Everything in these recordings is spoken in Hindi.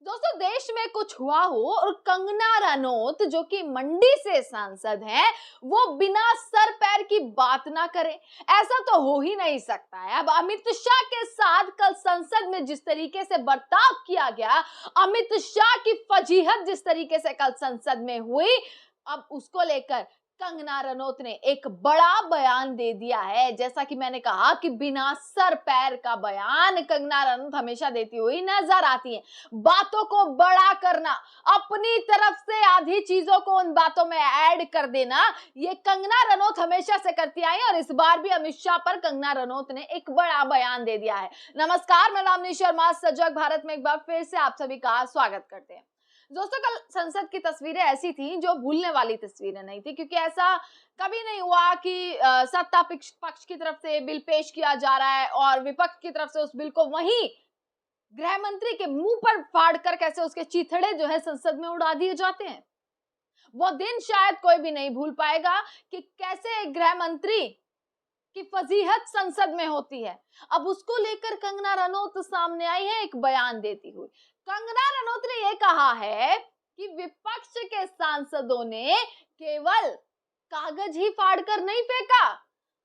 दोस्तों, देश में कुछ हुआ हो और कंगना रनौत जो कि मंडी से सांसद हैं, वो बिना सर पैर की बात ना करें, ऐसा तो हो ही नहीं सकता है। अब अमित शाह के साथ कल संसद में जिस तरीके से बर्ताव किया गया, अमित शाह की फजीहत जिस तरीके से कल संसद में हुई, अब उसको लेकर कंगना रनौत ने एक बड़ा बयान दे दिया है। जैसा कि मैंने कहा कि बिना सर पैर का बयान कंगना रनौत हमेशा देती हुई नजर आती है। बातों को बड़ा करना, अपनी तरफ से आधी चीजों को उन बातों में ऐड कर देना, ये कंगना रनौत हमेशा से करती आई और इस बार भी अमित शाह पर कंगना रनौत ने एक बड़ा बयान दे दिया है। नमस्कार, मैं नामनी शर्मा, सजग भारत में एक बार फिर से आप सभी का स्वागत करते हैं। दोस्तों, कल संसद की तस्वीरें ऐसी थी जो भूलने वाली तस्वीरें नहीं थी, क्योंकि ऐसा कभी नहीं हुआ कि सत्ता पक्ष की तरफ से बिल पेश किया जा रहा है और विपक्ष की तरफ से उस बिल को वहीं गृह मंत्री के मुंह पर फाड़कर कैसे उसके चीथड़े जो है संसद में उड़ा दिए जाते हैं। वो दिन शायद कोई भी नहीं भूल पाएगा कि कैसे गृह मंत्री की फजीहत संसद में होती है। अब उसको लेकर कंगना रनौत सामने आई है एक बयान देती हुई। कंगना रनौत ने यह कहा है कि विपक्ष के सांसदों ने केवल कागज ही फाड़कर नहीं फेंका,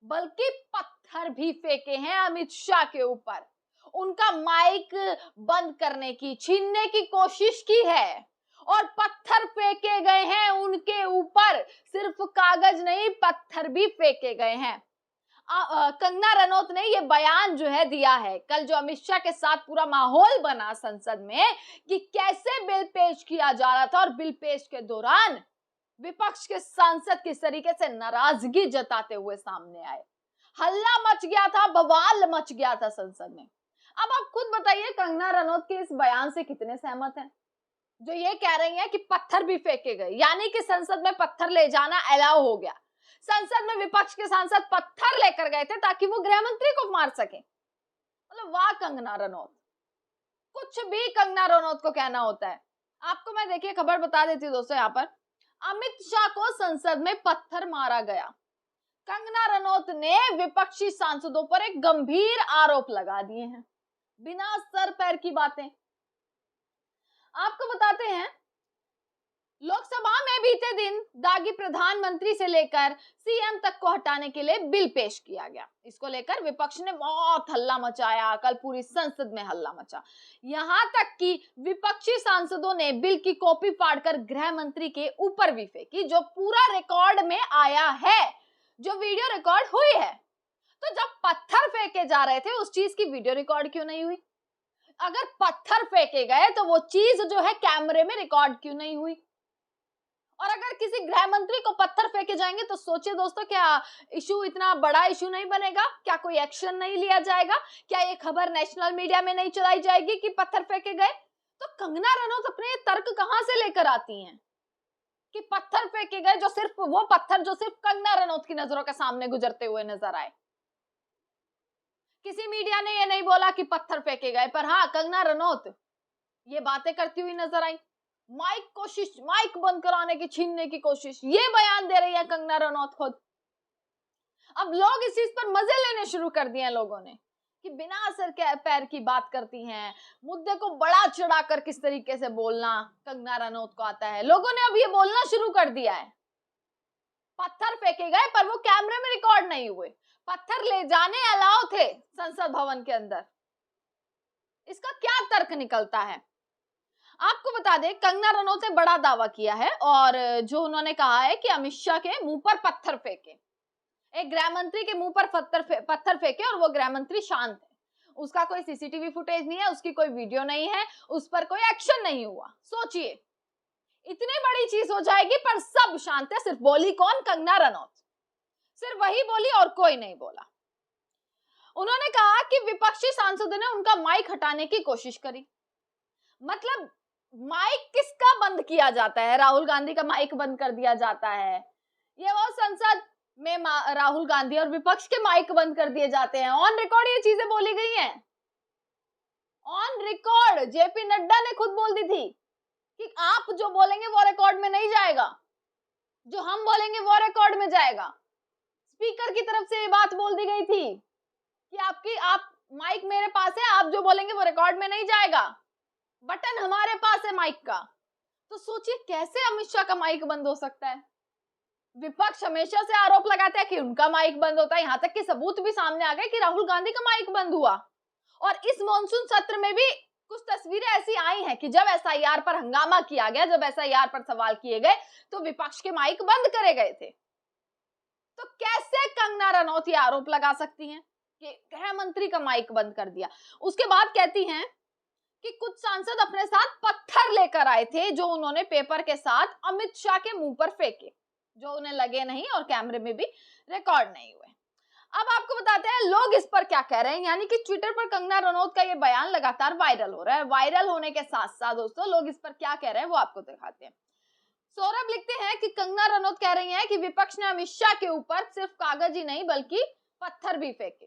बल्कि पत्थर भी फेंके हैं अमित शाह के ऊपर। उनका माइक बंद करने की, छीनने की कोशिश की है और पत्थर फेंके गए हैं उनके ऊपर। सिर्फ कागज नहीं, पत्थर भी फेंके गए हैं। कंगना रनौत ने ये बयान जो है दिया है कल, जो अमित शाह के साथ पूरा माहौल बना संसद में कि कैसे बिल पेश किया जा रहा था और बिल पेश के दौरान विपक्ष के सांसद किस तरीके से नाराजगी जताते हुए सामने आए। हल्ला मच गया था, बवाल मच गया था संसद में। अब आप खुद बताइए, कंगना रनौत के इस बयान से कितने सहमत हैं? जो ये कह रही हैं कि पत्थर भी फेंके गए, यानी कि संसद में पत्थर ले जाना अलाउ हो गया। संसद में विपक्ष के सांसद पत्थर लेकर गए थे ताकि वो गृह मंत्री को मार सके। मतलब वाह कंगना रनौत, कुछ भी कंगना रनौत को कहना होता है। आपको मैं देखिए खबर बता देती हूँ दोस्तों, यहाँ पर अमित शाह को संसद में पत्थर मारा गया। कंगना रनौत ने विपक्षी सांसदों पर एक गंभीर आरोप लगा दिए हैं, बिना सर पैर की बातें। आपको बताते हैं, लोकसभा में बीते दिन दागी प्रधानमंत्री से लेकर सीएम तक को हटाने के लिए बिल पेश किया गया। इसको लेकर विपक्ष ने बहुत हल्ला मचाया, कल पूरी संसद में हल्ला मचा। यहां तक कि विपक्षी सांसदों ने बिल की कॉपी फाड़कर गृह मंत्री के ऊपर भी फेंकी, जो पूरा रिकॉर्ड में आया है, जो वीडियो रिकॉर्ड हुई है। तो जब पत्थर फेंके जा रहे थे, उस चीज की वीडियो रिकॉर्ड क्यों नहीं हुई? अगर पत्थर फेंके गए तो वो चीज जो है कैमरे में रिकॉर्ड क्यों नहीं हुई? और अगर किसी गृह मंत्री को पत्थर फेंके जाएंगे तो सोचिए दोस्तों, क्या इशू इतना बड़ा इशू नहीं बनेगा? क्या कोई एक्शन नहीं लिया जाएगा? क्या ये खबर नेशनल मीडिया में नहीं चलाई जाएगी कि पत्थर फेंके गए? तो कंगना रनौत अपने ये तर्क कहां से लेकर आती हैं कि पत्थर फेंके गए, जो सिर्फ वो पत्थर जो सिर्फ कंगना रनौत की नजरों के सामने गुजरते हुए नजर आए। किसी मीडिया ने ये नहीं बोला कि पत्थर फेंके गए, पर हाँ, कंगना रनौत ये बातें करती हुई नजर आई। माइक बंद कराने की, छीनने की कोशिश, ये बयान दे रही है कंगना रनौत खुद। अब लोग इस चीज पर मजे लेने शुरू कर दिए हैं लोगों ने कि बिना सर के पैर की बात करती हैं, मुद्दे को बड़ा चढ़ाकर किस तरीके से बोलना कंगना रनौत को आता है। लोगों ने अब ये बोलना शुरू कर दिया है, पत्थर फेंके गए पर वो कैमरे में रिकॉर्ड नहीं हुए, पत्थर ले जाने अलाउ थे संसद भवन के अंदर। इसका क्या तर्क निकलता है? आपको बता दें, कंगना रनौत ने बड़ा दावा किया है और जो उन्होंने कहा है कि अमित शाह के मुंह पर पत्थर फेंके, एक गृह मंत्री के मुंह पर पत्थर फेंके और वो गृह मंत्री शांत है। उसका कोई सीसीटीवी फुटेज नहीं है, उसकी कोई वीडियो नहीं है, उस पर कोई एक्शन नहीं हुआ। सोचिए, इतनी बड़ी चीज हो जाएगी पर सब शांत है। सिर्फ बोली कौन? कंगना रनौत, सिर्फ वही बोली और कोई नहीं बोला। उन्होंने कहा कि विपक्षी सांसदों ने उनका माइक हटाने की कोशिश करी। मतलब माइक किसका बंद किया जाता है? राहुल गांधी का माइक बंद कर दिया जाता है। ये वो संसद में राहुल गांधी और विपक्ष के माइक बंद कर दिए जाते हैं। ऑन रिकॉर्ड ये चीजें बोली गई हैं, ऑन रिकॉर्ड। जेपी नड्डा ने खुद बोल दी थी कि आप जो बोलेंगे वो रिकॉर्ड में नहीं जाएगा, जो हम बोलेंगे वो रिकॉर्ड में जाएगा। स्पीकर की तरफ से ये बात बोल दी गई थी कि आप माइक मेरे पास है, आप जो बोलेंगे वो रिकॉर्ड में नहीं जाएगा। बटन हमारे पास है माइक का, तो सोचिए कैसे अमित शाह का माइक बंद हो सकता है। विपक्ष हमेशा से आरोप लगाता है कि उनका माइक बंद होता है, यहां तक कि सबूत भी सामने आ गए कि राहुल गांधी का माइक बंद हुआ। और इस मॉनसून सत्र में भी कुछ तस्वीरें ऐसी आई हैं कि जब एसआईआर पर हंगामा किया गया, जब एसआईआर पर सवाल किए गए, तो विपक्ष के माइक बंद करे गए थे। तो कैसे कंगना रनौत ये आरोप लगा सकती हैं कि गृह मंत्री का माइक बंद कर दिया। उसके बाद कहती हैं कि कुछ सांसद अपने साथ पत्थर लेकर आए थे, जो उन्होंने पेपर के साथ अमित शाह के मुंह पर फेंके, जो उन्हें लगे नहीं और कैमरे में भी रिकॉर्ड नहीं हुए। अब आपको बताते हैं लोग इस पर क्या कह रहे हैं, यानी कि ट्विटर पर कंगना रनौत का ये बयान लगातार वायरल हो रहा है। वायरल होने के साथ साथ दोस्तों लोग इस पर क्या कह रहे हैं वो आपको दिखाते हैं। सौरभ लिखते हैं कि कंगना रनौत कह रही हैं कि विपक्ष ने अमित शाह के ऊपर सिर्फ कागज ही नहीं बल्कि पत्थर भी फेंके।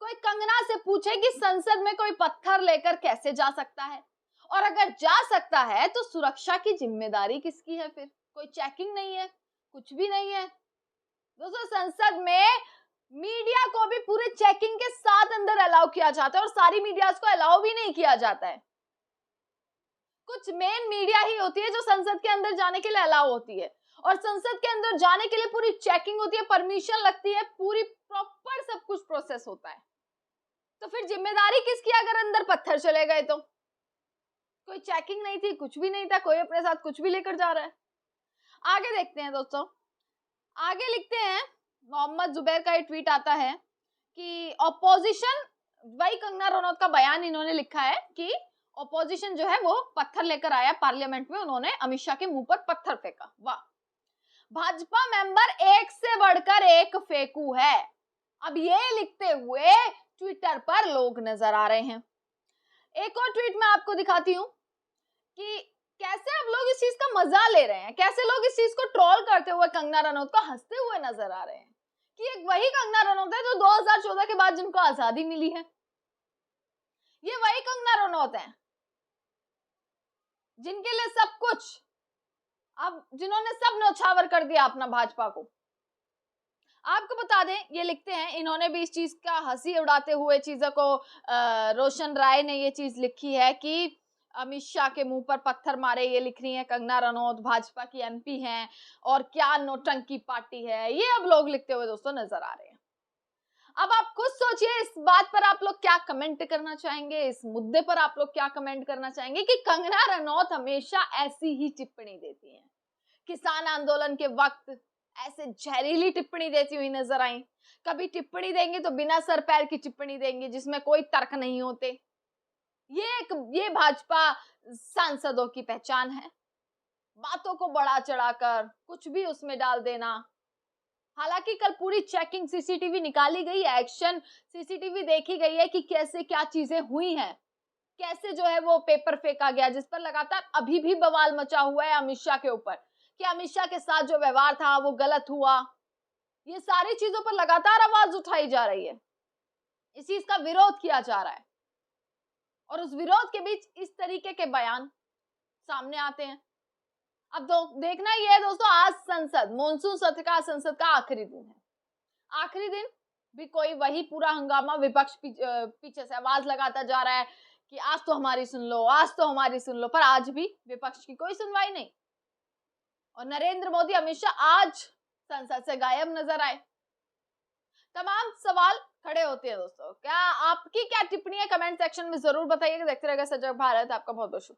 कोई कंगना से पूछे कि संसद में कोई पत्थर लेकर कैसे जा सकता है, और अगर जा सकता है तो सुरक्षा की जिम्मेदारी किसकी है? फिर कोई चेकिंग नहीं है, कुछ भी नहीं है। दोस्तों संसद में मीडिया को भी पूरे चेकिंग के साथ अंदर अलाउ किया जाता है, और सारी मीडिया को अलाउ भी नहीं किया जाता है। कुछ मेन मीडिया ही होती है जो संसद के अंदर जाने के लिए अलाउ होती है, और संसद के अंदर जाने के लिए पूरी चेकिंग होती है, परमिशन लगती है, पूरी प्रॉपर सब कुछ प्रोसेस होता है। तो फिर जिम्मेदारी किसकी अगर अंदर पत्थर चले गए तो? कोई चेकिंग नहीं थी, कुछ भी नहीं था, कोई अपने साथ कुछ भी लेकर जा रहा है। आगे देखते हैं दोस्तों, आगे लिखते हैं मोहम्मद जुबैर का ये ट्वीट आता है कि ऑपोजिशन, वही कंगना रनौत का बयान इन्होंने लिखा है कि ऑपोजिशन जो है वो पत्थर लेकर आया पार्लियामेंट में, उन्होंने अमित शाह के मुंह पर पत्थर फेंका। वाह, भाजपा मेंबर एक से बढ़कर एक फेंकू है। अब ये लिखते हुए ट्विटर पर लोग नजर आ रहे हैं। एक और ट्वीट मैं आपको दिखाती हूँ कि कैसे अब लोग इस चीज का मजा ले रहे हैं, कैसे लोग इस चीज को ट्रोल करते हुए कंगना रनौत को हंसते हुए नजर आ रहे हैं कि एक वही कंगना रनौत है जो 2014 के बाद जिनको आजादी मिली है। ये वही कंगना रनौत है जिनके लिए सब कुछ, अब जिन्होंने सब न्यौछावर कर दिया अपना भाजपा को। आपको बता दें, ये लिखते हैं, इन्होंने भी इस चीज का हंसी उड़ाते हुए चीजों को, रोशन राय ने ये चीज लिखी है कि अमित शाह के मुंह पर पत्थर मारे, ये लिख रही हैं कंगना रनौत, भाजपा की एमपी हैं और क्या नौटंकी पार्टी है, ये अब लोग लिखते हुए दोस्तों नजर आ रहे हैं। अब आप खुद सोचिए इस बात पर आप लोग क्या कमेंट करना चाहेंगे, इस मुद्दे पर आप लोग क्या कमेंट करना चाहेंगे कि कंगना रनौत हमेशा ऐसी ही टिप्पणी देती हैं। किसान आंदोलन के वक्त ऐसे जहरीली टिप्पणी देती हुई नजर आई, कभी टिप्पणी देंगी तो बिना सर पैर की टिप्पणी देंगी जिसमें कोई तर्क नहीं होते। ये भाजपा सांसदों की पहचान है, बातों को बढ़ा चढ़ाकर कुछ भी उसमें डाल देना। हालांकि कल पूरी चेकिंग सीसीटीवी निकाली गई है, एक्शन सीसीटीवी देखी गई है कि कैसे क्या चीजें हुई हैं, कैसे जो है वो पेपर फेंका गया, जिस पर लगातार अभी भी बवाल मचा हुआ है अमित शाह के ऊपर कि अमित शाह के साथ जो व्यवहार था वो गलत हुआ। ये सारी चीजों पर लगातार आवाज उठाई जा रही है, इस चीज का विरोध किया जा रहा है, और उस विरोध के बीच इस तरीके के बयान सामने आते हैं। अब देखना ये है दोस्तों, आज संसद मॉनसून सत्र का, संसद का आखिरी दिन है। आखिरी दिन भी कोई वही पूरा हंगामा, विपक्ष पीछे से आवाज लगाता जा रहा है कि आज तो हमारी सुन लो, आज तो हमारी सुन लो, पर आज भी विपक्ष की कोई सुनवाई नहीं। और नरेंद्र मोदी, अमित शाह आज संसद से गायब नजर आए। तमाम सवाल खड़े होते हैं दोस्तों, क्या आपकी क्या टिप्पणी है कमेंट सेक्शन में जरूर बताइएगा। देखते रहिएगा सजग भारत। आपका बहुत बहुत शुक्रिया।